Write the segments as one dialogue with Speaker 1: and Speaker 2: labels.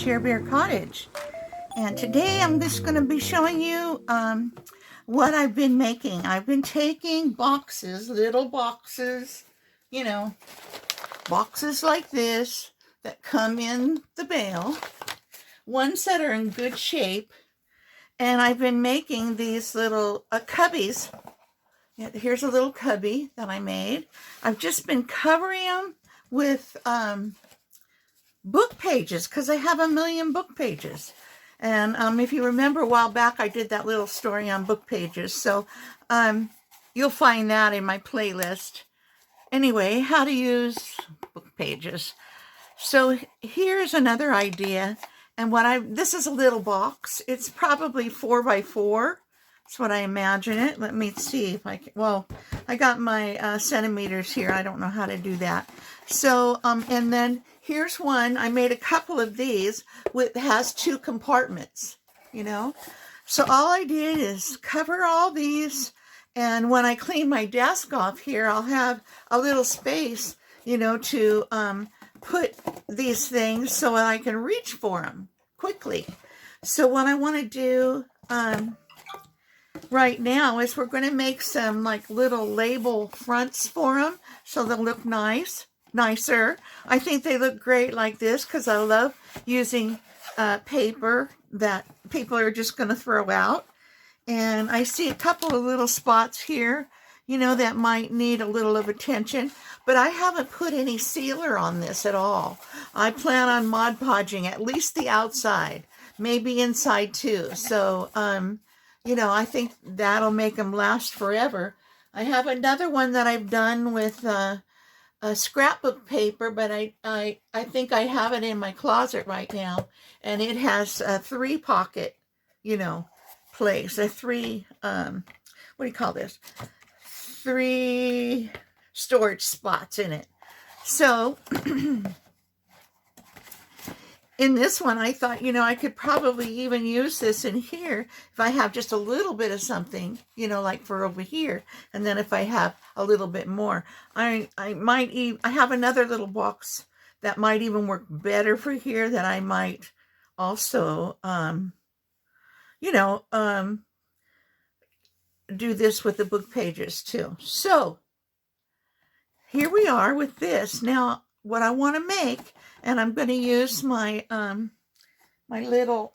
Speaker 1: Share Bear Cottage, and today I'm just going to be showing you what I've been making. I've been taking boxes, little boxes, you know, boxes like this that come in the mail, ones that are in good shape, and I've been making these little cubbies. Here's a little cubby that I made. I've just been covering them with book pages because I have a million book pages. And if you remember a while back, I did that little story on book pages. So you'll find that in my playlist. Anyway, how to use book pages. So here's another idea. And this is a little box. It's probably 4 by 4. That's what I imagine it. Let me see if I can. Well, I got my centimeters here. I don't know how to do that. So, and then here's one. I made a couple of these with has 2 compartments, you know. So all I did is cover all these. And when I clean my desk off here, I'll have a little space, you know, to put these things so I can reach for them quickly. So what I want to do right now is we're going to make some like little label fronts for them so they'll look nicer. I think they look great like this because I love using paper that people are just going to throw out. And I see a couple of little spots here, you know, that might need a little of attention. But I haven't put any sealer on this at all. I plan on Mod Podging at least the outside, maybe inside too. So, you know, I think that'll make them last forever. I have another one that I've done with a scrapbook paper, but I think I have it in my closet right now. And it has a 3-pocket, you know, place. A 3, what do you call this? 3 storage spots in it. So in this one, I thought, you know, I could probably even use this in here if I have just a little bit of something, you know, like for over here. And then if I have a little bit more, I might even, I have another little box that might even work better for here that I might also, you know, do this with the book pages too. So here we are with this. Now, what I want to make, and I'm going to use my my little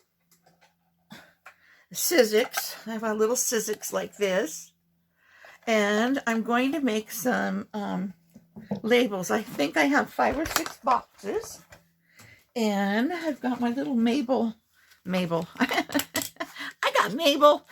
Speaker 1: Sizzix. I have a little Sizzix like this, and I'm going to make some labels. I think I have 5 or 6 boxes, and I've got my little Mabel. I got Mabel.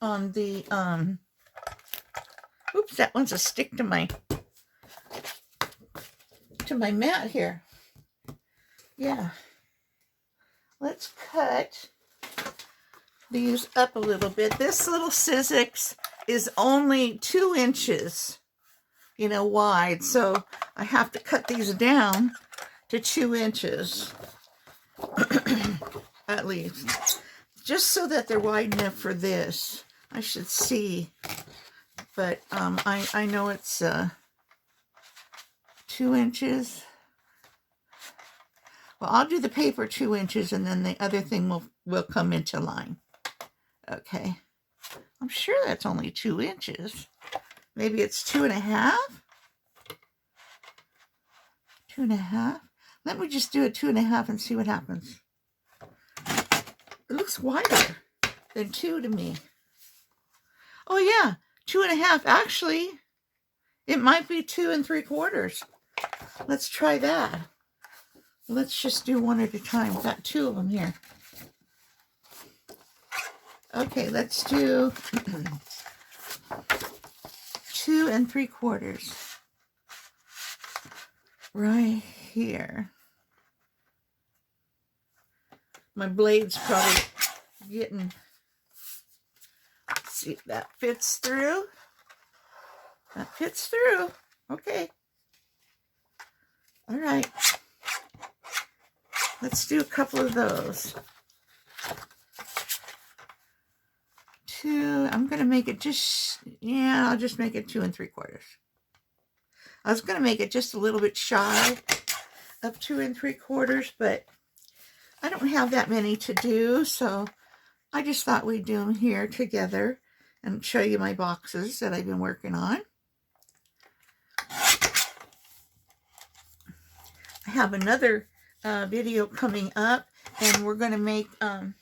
Speaker 1: On the oops, that one's a stick to my mat here. Yeah, let's cut these up a little bit. This little Sizzix is only 2 inches, you know, wide, so I have to cut these down to 2 inches at least, just so that they're wide enough for this. I should see, but I know it's 2 inches. Well, I'll do the paper 2 inches, and then the other thing will come into line. Okay, I'm sure that's only 2 inches. Maybe it's 2.5. 2.5. Let me just do a 2.5 and see what happens. It looks wider than 2 to me. Oh yeah, 2.5. Actually, it might be 2 3/4. Let's try that. Let's just do one at a time. We've got 2 of them here. Okay, let's do 2 3/4 right here. My blade's probably getting, let's see if that fits through. That fits through. Okay. All right. Let's do a couple of those. 2, I'm going to make it just, yeah, I'll just make it 2 3/4. I was going to make it just a little bit shy of 2 3/4, but I don't have that many to do, so I just thought we'd do them here together and show you my boxes that I've been working on. I have another video coming up, and we're going to make, well,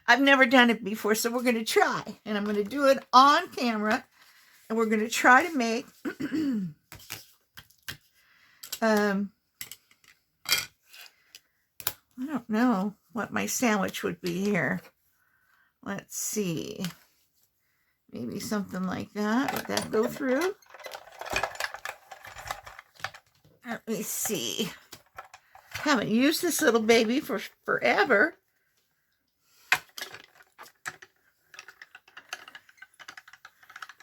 Speaker 1: I've never done it before, so we're going to try, and I'm going to do it on camera, and we're going to try to make I don't know what my sandwich would be here. Let's see. Maybe something like that. Would that go through? Let me see. Haven't used this little baby for forever.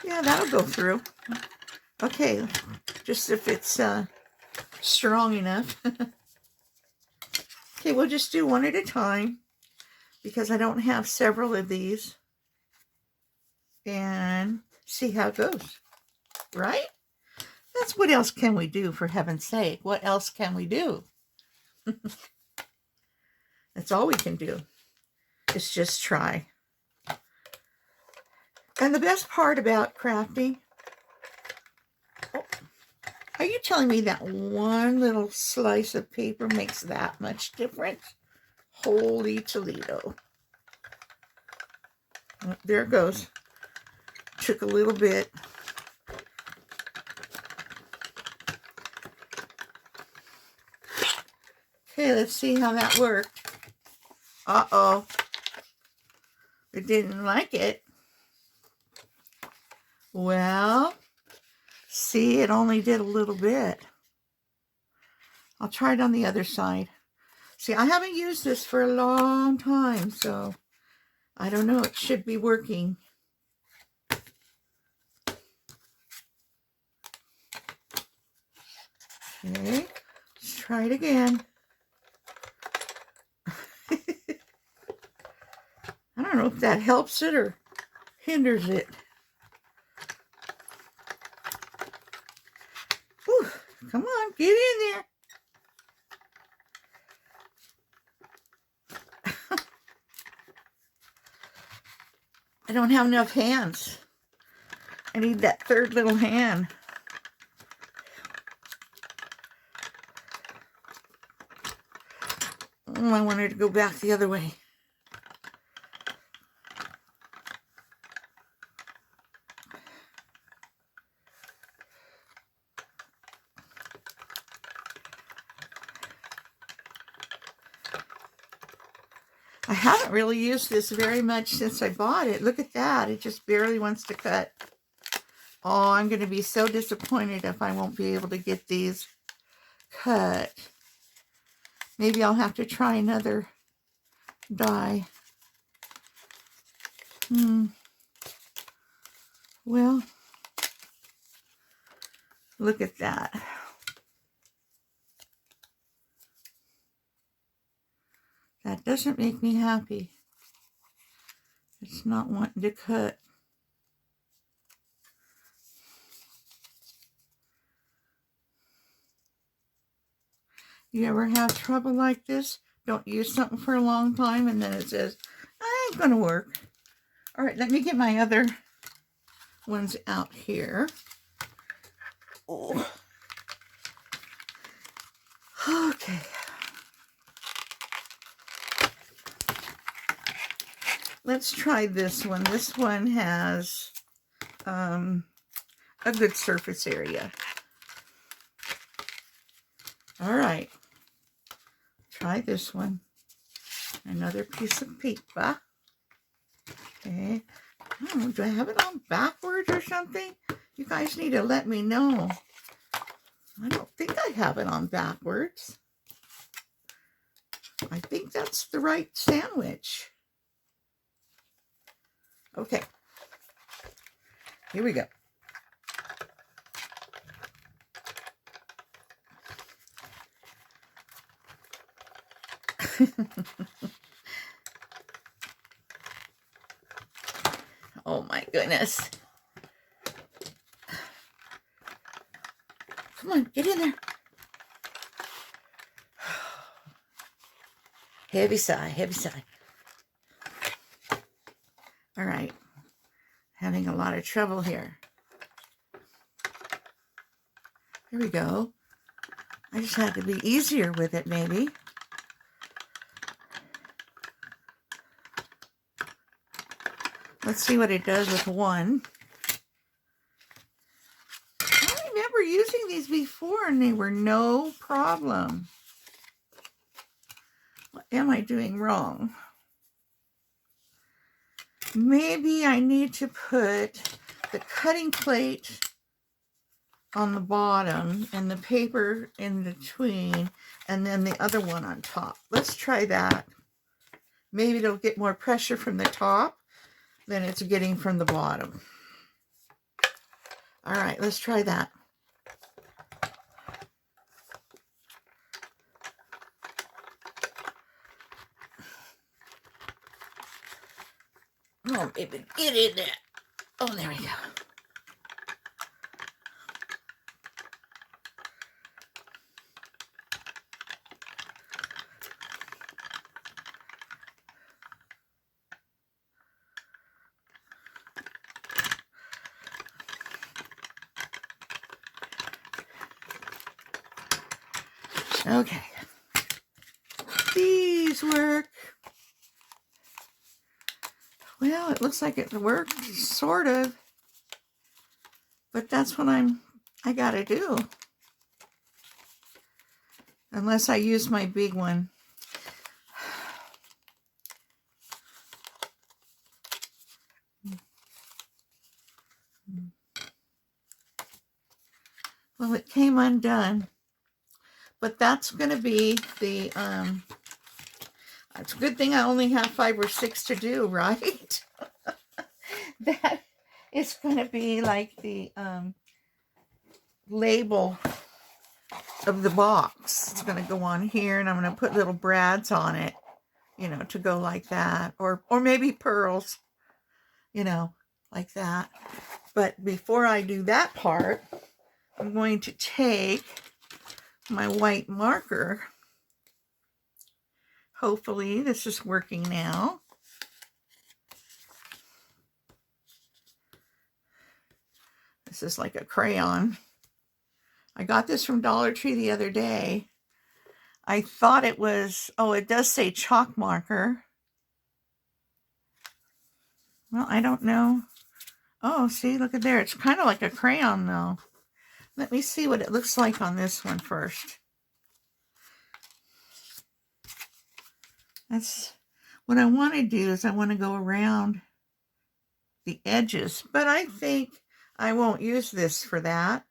Speaker 1: Yeah, that'll go through. Okay, just if it's strong enough. Okay, we'll just do one at a time because I don't have several of these. And see how it goes, right? That's what else can we do, for heaven's sake? What else can we do? That's all we can do. Is just try. And the best part about crafting, are you telling me that one little slice of paper makes that much difference? Holy Toledo. Oh, there it goes. Took a little bit. Okay, let's see how that worked. Uh-oh. It didn't like it. Well, see, it only did a little bit. I'll try it on the other side. See, I haven't used this for a long time, so I don't know. It should be working. Okay, let's try it again. I don't know if that helps it or hinders it. Whew, come on, get in there. I don't have enough hands. I need that third little hand. Oh, I wanted to go back the other way. I haven't really used this very much since I bought it. Look at that. It just barely wants to cut. Oh, I'm going to be so disappointed if I won't be able to get these cut. Maybe I'll have to try another die. Well, look at that. That doesn't make me happy. It's not wanting to cut. You ever have trouble like this? Don't use something for a long time and then it says, I ain't gonna work. All right, let me get my other ones out here. Oh. Okay. Let's try this one. This one has a good surface area. All right. Try this one. Another piece of paper. Okay. Oh, do I have it on backwards or something? You guys need to let me know. I don't think I have it on backwards. I think that's the right sandwich. Okay. Here we go. Oh my goodness. Come on, get in there. Heavy sigh, heavy sigh. All right. Having a lot of trouble here. Here we go. I just had to be easier with it, maybe. Let's see what it does with one. I remember using these before and they were no problem. What am I doing wrong? Maybe I need to put the cutting plate on the bottom and the paper in between and then the other one on top. Let's try that. Maybe it'll get more pressure from the top than it's getting from the bottom. All right, let's try that. Oh, baby, get in there. Oh, there we go. Okay. These work. Well, it looks like it worked, sort of. But that's what I gotta do. Unless I use my big one. Well, it came undone. But that's gonna be the it's a good thing I only have 5 or 6 to do, right? That is going to be like the label of the box. It's going to go on here, and I'm going to put little brads on it, you know, to go like that. Or maybe pearls, you know, like that. But before I do that part, I'm going to take my white marker. Hopefully this is working now. This is like a crayon. I got this from Dollar Tree the other day. I thought it was, oh, it does say chalk marker. Well, I don't know. Oh, see, look at there. It's kind of like a crayon though. Let me see what it looks like on this one first. That's what I want to do, is I want to go around the edges, but I think I won't use this for that.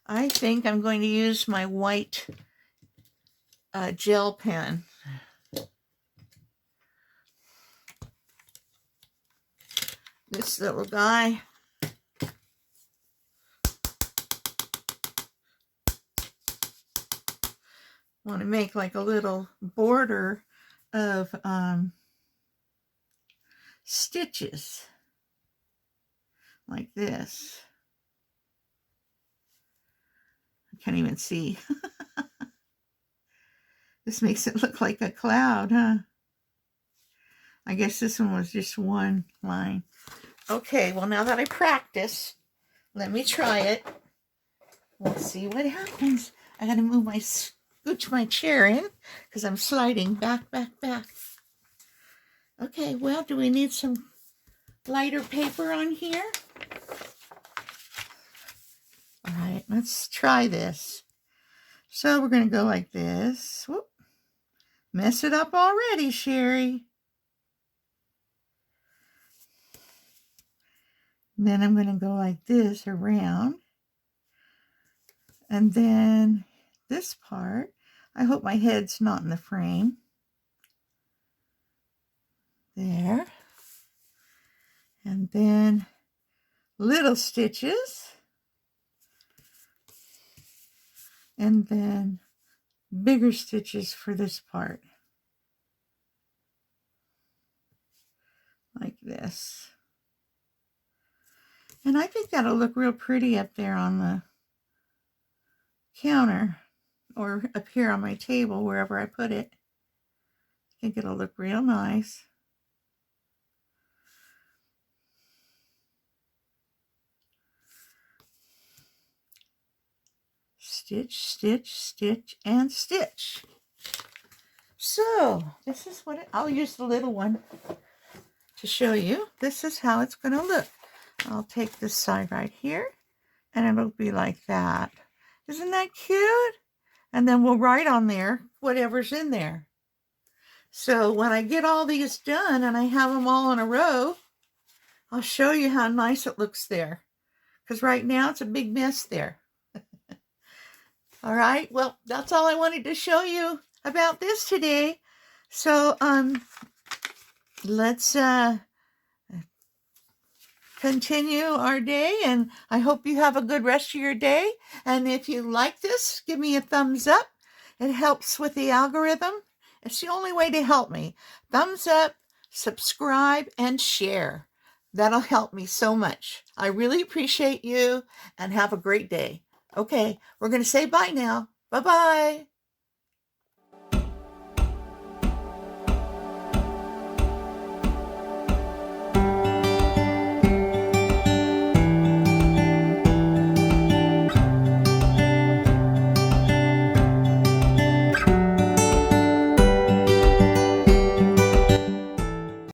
Speaker 1: I think I'm going to use my white gel pen. This little guy. Want to make like a little border of stitches like this. I can't even see. This makes it look like a cloud, huh? I guess this one was just one line. Okay, well, now that I practice, let me try it. We'll see what happens. I gotta move my, scooch my chair in because I'm sliding back. Okay, well, do we need some lighter paper on here? All right, let's try this. So we're gonna go like this. Whoop. Mess it up already, Sherry. And then I'm going to go like this around. And then this part, I hope my head's not in the frame. There. And then little stitches. And then bigger stitches for this part. Like this. And I think that'll look real pretty up there on the counter or up here on my table, wherever I put it. I think it'll look real nice. Stitch, stitch, stitch, and stitch. So this is what I'll use the little one to show you. This is how it's going to look. I'll take this side right here, and it'll be like that. Isn't that cute? And then we'll write on there whatever's in there. So when I get all these done and I have them all in a row, I'll show you how nice it looks there. Because right now it's a big mess there. All right, well, that's all I wanted to show you about this today. So let's continue our day, and I hope you have a good rest of your day. And if you like this, give me a thumbs up. It helps with the algorithm. It's the only way to help me. Thumbs up, subscribe, and share. That'll help me so much. I really appreciate you, and have a great day. Okay, we're going to say bye now. Bye-bye.